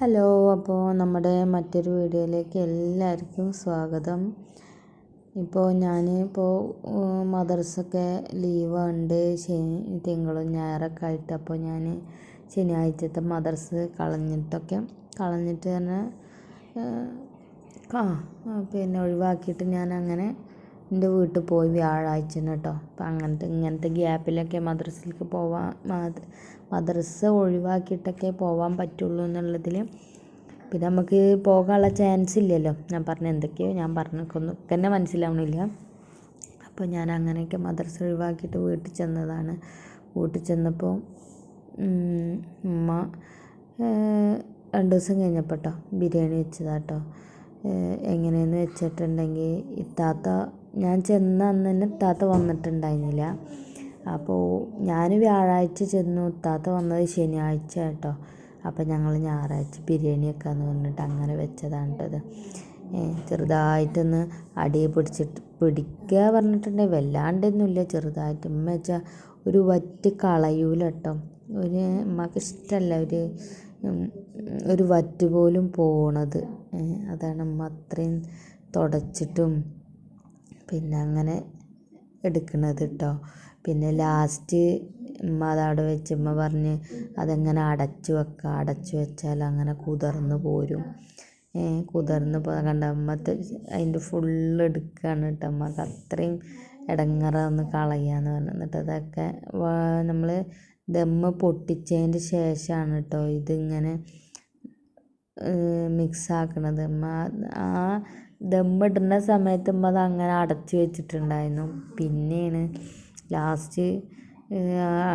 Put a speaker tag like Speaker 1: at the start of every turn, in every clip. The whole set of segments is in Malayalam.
Speaker 1: ഹലോ, അപ്പോൾ നമ്മുടെ മറ്റൊരു വീഡിയോയിലേക്ക് എല്ലാവർക്കും സ്വാഗതം. ഞാനിപ്പോൾ മദ്രസൊക്കെ ലീവ് ഉണ്ട്, തിങ്കളും ഞായറൊക്കെ ആയിട്ട്. അപ്പോൾ ഞാൻ ശനിയാഴ്ചത്തെ മദ്രസ് കളഞ്ഞിട്ട് തന്നെ ഒഴിവാക്കിയിട്ട് ഞാൻ അങ്ങനെ എൻ്റെ വീട്ടിൽ പോയി വ്യാഴാഴ്ച കേട്ടോ. അപ്പം ഇങ്ങനത്തെ ഗ്യാപ്പിലൊക്കെ മദ്രസ ഒഴിവാക്കിയിട്ടൊക്കെ പോകാൻ പറ്റുള്ളൂ എന്നുള്ളതിൽ. പിന്നെ നമുക്ക് പോകാനുള്ള ചാൻസ് ഇല്ലല്ലോ. ഞാൻ പറഞ്ഞൊന്നും തന്നെ മനസ്സിലാവണില്ല. അപ്പോൾ ഞാൻ അങ്ങനെയൊക്കെ മദ്രസ ഒഴിവാക്കിയിട്ട് വീട്ടിൽ ചെന്നതാണ്. വീട്ടിൽ ചെന്നപ്പോൾ ഉമ്മ 2 ദിവസം കഴിഞ്ഞപ്പോൾ ബിരിയാണി വെച്ചതാട്ടോ. എങ്ങനെയെന്ന് വെച്ചിട്ടുണ്ടെങ്കിൽ ഞാൻ ചെന്ന അന്ന് തന്നെ ഇത്താത്ത വന്നിട്ടുണ്ടായിരുന്നില്ല. അപ്പോൾ ഞാൻ വ്യാഴാഴ്ച ചെന്നു, ഇത്താത്ത വന്നത് ശനിയാഴ്ച കേട്ടോ. അപ്പോൾ ഞങ്ങൾ ഞായറാഴ്ച ബിരിയാണി വെക്കാമെന്ന് പറഞ്ഞിട്ട് അങ്ങനെ വെച്ചതാണ് കേട്ടത്. ചെറുതായിട്ടൊന്ന് അടി പിടിക്കുക പറഞ്ഞിട്ടുണ്ടെങ്കിൽ വല്ലാണ്ടൊന്നുമില്ല, ചെറുതായിട്ട്. ഉമ്മ വെച്ചാൽ ഒരു വറ്റ് കളയൂല കേട്ടോ. ഉമ്മക്ക് ഇഷ്ടമല്ല ഒരു വറ്റ് പോലും പോണത്. അതാണ് ഉമ്മ അത്രയും തുടച്ചിട്ടും പിന്നെ അങ്ങനെ എടുക്കണത് കേട്ടോ. പിന്നെ ലാസ്റ്റ് ഉമ്മ അതവിടെ വെച്ച് ഉമ്മ പറഞ്ഞ് അതെങ്ങനെ അടച്ചു വെച്ചാൽ അങ്ങനെ കുതിർന്ന് പോരും. കുതിർന്ന് കണ്ട ഉമ്മത്തെ അതിൻ്റെ ഫുള്ള് എടുക്കുകയാണ് കേട്ടോ. ഉമ്മക്ക് അത്രയും ഇടങ്ങറാന്ന് കളയാന്ന് പറഞ്ഞു. എന്നിട്ട് അതൊക്കെ നമ്മൾ ദമ്മ് പൊട്ടിച്ചതിൻ്റെ ശേഷമാണ് കേട്ടോ ഇതിങ്ങനെ മിക്സ് ആക്കണത്. ആ ദമ്മിടുന്ന സമയത്ത് അത് അങ്ങനെ അടച്ചു വെച്ചിട്ടുണ്ടായിരുന്നു. പിന്നെയാണ് ലാസ്റ്റ്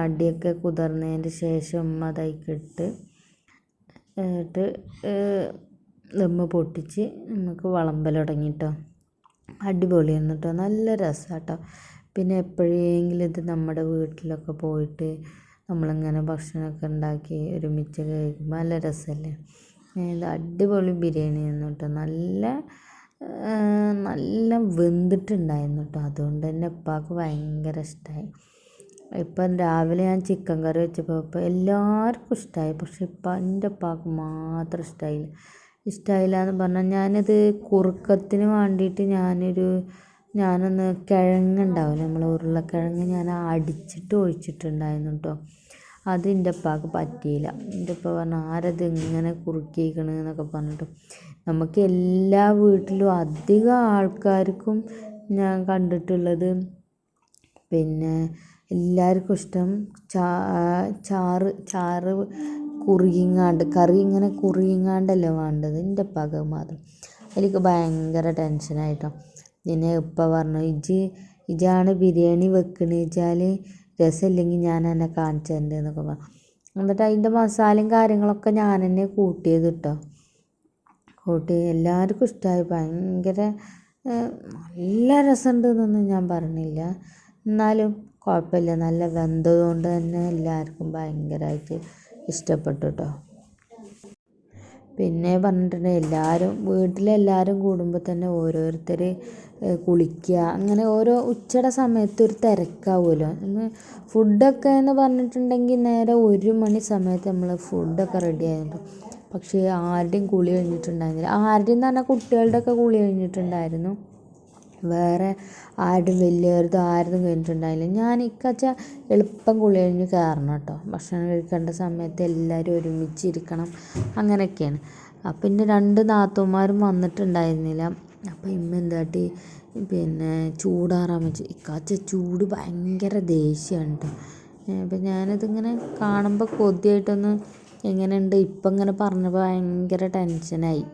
Speaker 1: അടിയൊക്കെ കുതിർന്നതിൻ്റെ ശേഷം അതേക്കിട്ട് ദമ്മ് പൊട്ടിച്ച് നമുക്ക് വിളമ്പൽ തുടങ്ങി കേട്ടോ. അടിപൊളിയാണ് കേട്ടോ, നല്ല രസമാണ് കേട്ടോ. പിന്നെ എപ്പോഴെങ്കിലും ഇത് നമ്മുടെ വീട്ടിലൊക്കെ പോയിട്ട് നമ്മളിങ്ങനെ ഭക്ഷണമൊക്കെ ഉണ്ടാക്കി ഒരുമിച്ച് കഴിക്കുമ്പോൾ നല്ല രസമല്ലേ. ഇത് അടിപൊളി ബിരിയാണിയായിരുന്നു കേട്ടോ. നല്ല വെന്തിട്ടുണ്ടായിരുന്നു കേട്ടോ. അതുകൊണ്ട് തന്നെ ഉപ്പാക്ക് ഭയങ്കര ഇഷ്ടമായി. ഇപ്പം രാവിലെ ഞാൻ ചിക്കൻ കറി വെച്ചപ്പോൾ എല്ലാവർക്കും ഇഷ്ടമായി. പക്ഷെ എൻ്റെ ഉപ്പാക്ക് മാത്രം ഇഷ്ടമായില്ല എന്ന് പറഞ്ഞാൽ, ഞാനത് കുറുക്കത്തിന് വേണ്ടിയിട്ട് ഞാനൊന്ന് കിഴങ്ങുണ്ടാവില്ല, നമ്മൾ ഉരുളക്കിഴങ്ങ് ഞാൻ അടിച്ചിട്ട് ഒഴിച്ചിട്ടുണ്ടായിരുന്നു കേട്ടോ. അത് എൻ്റെ ഉപ്പാക്ക് പറ്റിയില്ല. എൻ്റെ ഉപ്പ പറഞ്ഞു ആരത് ഇങ്ങനെ കുറുക്കിയിരിക്കണെന്നൊക്കെ പറഞ്ഞിട്ട്. നമുക്ക് എല്ലാ വീട്ടിലും അധികം ആൾക്കാർക്കും ഞാൻ കണ്ടിട്ടുള്ളത് പിന്നെ എല്ലാവർക്കും ഇഷ്ടം ചാറ് കറി ഇങ്ങനെ കുറുകിങ്ങാണ്ടല്ലേ വേണ്ടത്. എൻ്റെ ഉപ്പാക്ക് മാത്രം എനിക്ക് ഭയങ്കര ടെൻഷനായിട്ടോ. പിന്നെ ഉപ്പ പറഞ്ഞു ഇജാണ് ബിരിയാണി വെക്കണെന്ന് വെച്ചാൽ രസമില്ലെങ്കിൽ ഞാൻ എന്നെ കാണിച്ചു തരണ്ട് എന്നൊക്കെ പറഞ്ഞു. എന്നിട്ട് അതിൻ്റെ മസാലയും കാര്യങ്ങളൊക്കെ ഞാൻ തന്നെ കൂട്ടിയത് കേട്ടോ. എല്ലാവർക്കും ഇഷ്ടമായി. ഭയങ്കര നല്ല രസമുണ്ട് എന്നൊന്നും ഞാൻ പറഞ്ഞില്ല, എന്നാലും കുഴപ്പമില്ല. നല്ല വെന്തതുകൊണ്ട് തന്നെ എല്ലാവർക്കും ഭയങ്കരമായിട്ട് ഇഷ്ടപ്പെട്ടു കേട്ടോ. പിന്നെ പറഞ്ഞിട്ടുണ്ടെങ്കിൽ വീട്ടിലെല്ലാവരും കൂടുമ്പോൾ തന്നെ ഓരോരുത്തർ കുളിക്കുക, അങ്ങനെ ഓരോ ഉച്ചയുടെ സമയത്ത് ഒരു തിരക്കാവുമല്ലോ. ഫുഡൊക്കെ എന്ന് പറഞ്ഞിട്ടുണ്ടെങ്കിൽ നേരെ 1 മണി സമയത്ത് നമ്മൾ ഫുഡൊക്കെ റെഡി ആയിരുന്നു. പക്ഷേ ആരുടെയും കുളി കഴിഞ്ഞിട്ടുണ്ടായിരുന്നില്ല. ആരുടെയും എന്ന് പറഞ്ഞാൽ കുട്ടികളുടെയൊക്കെ കുളി കഴിഞ്ഞിട്ടുണ്ടായിരുന്നു, വേറെ ആരുടെയും വലിയവരതും ആരും കഴിഞ്ഞിട്ടുണ്ടായില്ല. ഞാൻ എളുപ്പം കുളി കഴിഞ്ഞ് കയറണം കേട്ടോ. ഭക്ഷണം കഴിക്കേണ്ട സമയത്ത് എല്ലാവരും ഒരുമിച്ചിരിക്കണം, അങ്ങനെയൊക്കെയാണ്. അപ്പം പിന്നെ 2 നാത്തൂന്മാരും വന്നിട്ടുണ്ടായിരുന്നില്ല. അപ്പം ഇമ്മ എന്താട്ടി ചൂടാറാൻ വെച്ച്. ചൂട് ഭയങ്കര ദേഷ്യമാണ് കേട്ടോ. അപ്പം ഞാനതിങ്ങനെ കാണുമ്പോൾ കൊതിയായിട്ടൊന്ന് എങ്ങനെയുണ്ട് ഇപ്പം ഇങ്ങനെ പറഞ്ഞപ്പോൾ ഭയങ്കര ടെൻഷനായി.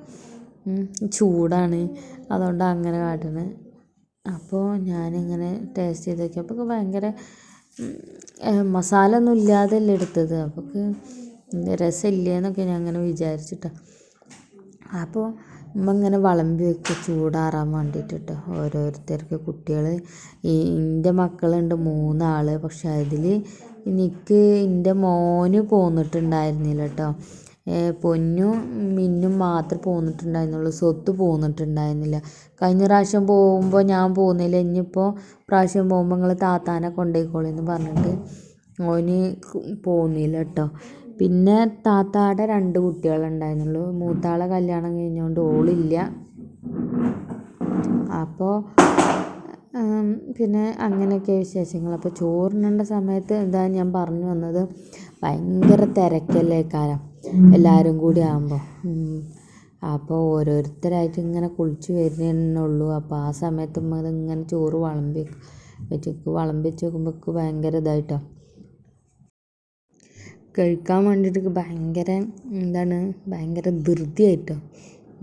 Speaker 1: ചൂടാണ്, അതുകൊണ്ട് അങ്ങനെ കാട്ടുന്നത്. അപ്പോൾ ഞാനിങ്ങനെ ടേസ്റ്റ് ചെയ്ത് നോക്കിയപ്പോൾ ഭയങ്കര മസാല ഒന്നും ഇല്ലാതെയല്ലേ എടുത്തത്. അപ്പോൾ രസമില്ലേന്നൊക്കെ ഞാൻ അങ്ങനെ വിചാരിച്ചിട്ടാണ്. അപ്പോൾ ഇങ്ങനെ വിളമ്പി വെക്കുക ചൂടാറാൻ വേണ്ടിയിട്ട് കേട്ടോ. ഓരോരുത്തർക്ക് കുട്ടികൾ എൻ്റെ മക്കളുണ്ട് 3 ആൾ. പക്ഷെ അതിൽ എൻ്റെ മോന് പോന്നിട്ടുണ്ടായിരുന്നില്ല കേട്ടോ. പൊന്നും മിന്നും മാത്രമേ പോന്നിട്ടുണ്ടായിരുന്നുള്ളൂ, സ്വത്ത് പോന്നിട്ടുണ്ടായിരുന്നില്ല. കഴിഞ്ഞ പ്രാവശ്യം പോകുമ്പോൾ ഞാൻ പോകുന്നില്ല, ഇനിയിപ്പോൾ പ്രാവശ്യം പോകുമ്പോൾ നിങ്ങൾ താത്താനെ കൊണ്ടുപോയിക്കോളി എന്ന് പറഞ്ഞിട്ട് ഓന് പോകുന്നില്ല കേട്ടോ. പിന്നെ താത്താടെ 2 കുട്ടികളുണ്ടായിരുന്നുള്ളൂ. മൂത്താളെ കല്യാണം കഴിഞ്ഞുകൊണ്ട് ഓളില്ല. അപ്പോൾ പിന്നെ അങ്ങനെയൊക്കെ വിശേഷങ്ങൾ. അപ്പോൾ ചോറിനേണ്ട സമയത്ത് എന്താ ഞാൻ പറഞ്ഞു വന്നത്, ഭയങ്കര തിരക്കല്ലേ കാലം എല്ലാവരും കൂടി ആകുമ്പോൾ. അപ്പോൾ ഓരോരുത്തരായിട്ട് ഇങ്ങനെ കുളിച്ച് വരുന്നുള്ളൂ. അപ്പോൾ ആ സമയത്ത് ഇങ്ങനെ ചോറ് വിളമ്പി വെച്ച് നോക്കുമ്പോൾ ഭയങ്കര ഇതായിട്ടോ, കഴിക്കാൻ വേണ്ടിയിട്ട് ഭയങ്കര ധൃതിയായിട്ടോ.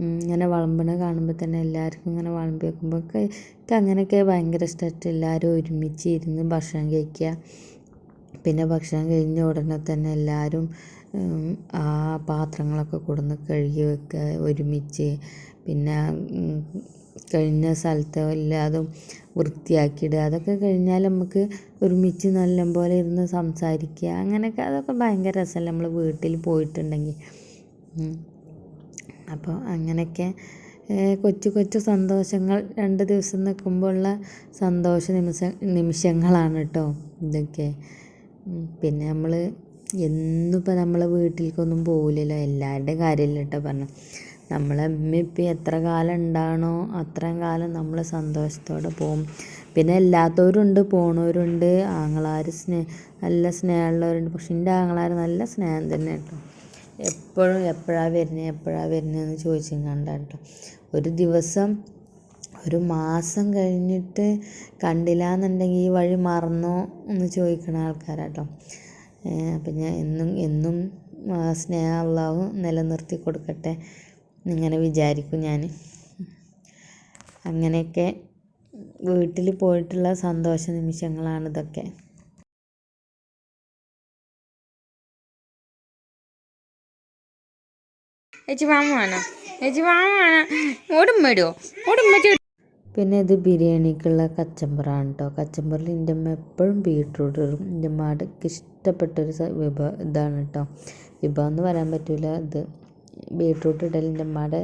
Speaker 1: ഇങ്ങനെ വിളമ്പണ കാണുമ്പോൾ തന്നെ എല്ലാവർക്കും ഇങ്ങനെ വിളമ്പി വെക്കുമ്പോൾ എനിക്ക് അങ്ങനെയൊക്കെ ഭയങ്കര ഇഷ്ടമായിട്ട് എല്ലാവരും ഒരുമിച്ച് ഇരുന്ന് ഭക്ഷണം കഴിക്കുക. പിന്നെ ഭക്ഷണം കഴിഞ്ഞ ഉടനെ തന്നെ എല്ലാവരും ആ പാത്രങ്ങളൊക്കെ കൊടുന്ന് കഴുകി വെക്കുക ഒരുമിച്ച്. പിന്നെ കഴിഞ്ഞ സ്ഥലത്ത് എല്ലാതും വൃത്തിയാക്കിയിടുക. അതൊക്കെ കഴിഞ്ഞാൽ നമുക്ക് ഒരുമിച്ച് നല്ലപോലെ ഇരുന്ന് സംസാരിക്കുക. അങ്ങനെയൊക്കെ അതൊക്കെ ഭയങ്കര രസമല്ലേ നമ്മൾ വീട്ടിൽ പോയിട്ടുണ്ടെങ്കിൽ. അപ്പോൾ അങ്ങനെയൊക്കെ കൊച്ചു സന്തോഷങ്ങൾ 2 ദിവസം നിൽക്കുമ്പോഴുള്ള സന്തോഷ നിമിഷങ്ങളാണ് കേട്ടോ ഇതൊക്കെ. പിന്നെ നമ്മൾ എന്നിപ്പോൾ നമ്മളെ വീട്ടിലേക്കൊന്നും പോകില്ലല്ലോ. എല്ലാവരുടെയും കാര്യമല്ല കേട്ടോ പറഞ്ഞു. നമ്മളെ ഇപ്പം എത്ര കാലം ഉണ്ടാകണോ അത്രയും കാലം നമ്മൾ സന്തോഷത്തോടെ പോകും. പിന്നെ അല്ലാത്തവരുണ്ട്, പോണവരുണ്ട്. ആങ്ങളാർ നല്ല സ്നേഹമുള്ളവരുണ്ട്. പക്ഷെ എൻ്റെ ആങ്ങളാർ നല്ല സ്നേഹം തന്നെ കേട്ടോ. എപ്പോഴും എപ്പോഴാണ് വരുന്നതെന്ന് ചോദിച്ചും കണ്ടാണ് കേട്ടോ. ഒരു ദിവസം 1 മാസം കഴിഞ്ഞിട്ട് കണ്ടില്ല എന്നുണ്ടെങ്കിൽ ഈ വഴി മറന്നോ എന്ന് ചോദിക്കുന്ന ആൾക്കാരാട്ടോ. അപ്പം ഞാൻ എന്നും സ്നേഹം അല്ലാഹു നിലനിർത്തി കൊടുക്കട്ടെ എന്നിങ്ങനെ വിചാരിക്കും ഞാൻ. അങ്ങനെയൊക്കെ വീട്ടിൽ പോയിട്ടുള്ള സന്തോഷ നിമിഷങ്ങളാണിതൊക്കെ. പിന്നെ ഇത് ബിരിയാണിക്കുള്ള കച്ചമ്പറാണ് കേട്ടോ. കച്ചമ്പറിൽ എൻ്റെ അമ്മ എപ്പോഴും ബീട്രൂട്ട് ഇടും. എൻ്റെ അമ്മക്ക് ഇഷ്ടപ്പെട്ടൊരു ഇതാണ് കേട്ടോ. വിഭവം എന്ന് പറയാൻ പറ്റില്ല. ഇത് ബീട്രൂട്ട് ഇടൽ എൻ്റെ അമ്മയുടെ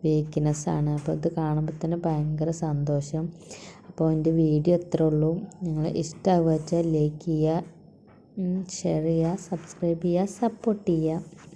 Speaker 1: വീക്ക്നെസ്സാണ്. അപ്പോൾ ഇത് കാണുമ്പോൾ തന്നെ ഭയങ്കര സന്തോഷം. അപ്പോൾ എൻ്റെ വീഡിയോ എത്ര ഉള്ളൂ. നിങ്ങൾ ഇഷ്ടമാവുക വെച്ചാൽ ലൈക്ക് ചെയ്യുക, ഷെയർ ചെയ്യുക, സബ്സ്ക്രൈബ് ചെയ്യുക, സപ്പോർട്ട് ചെയ്യുക.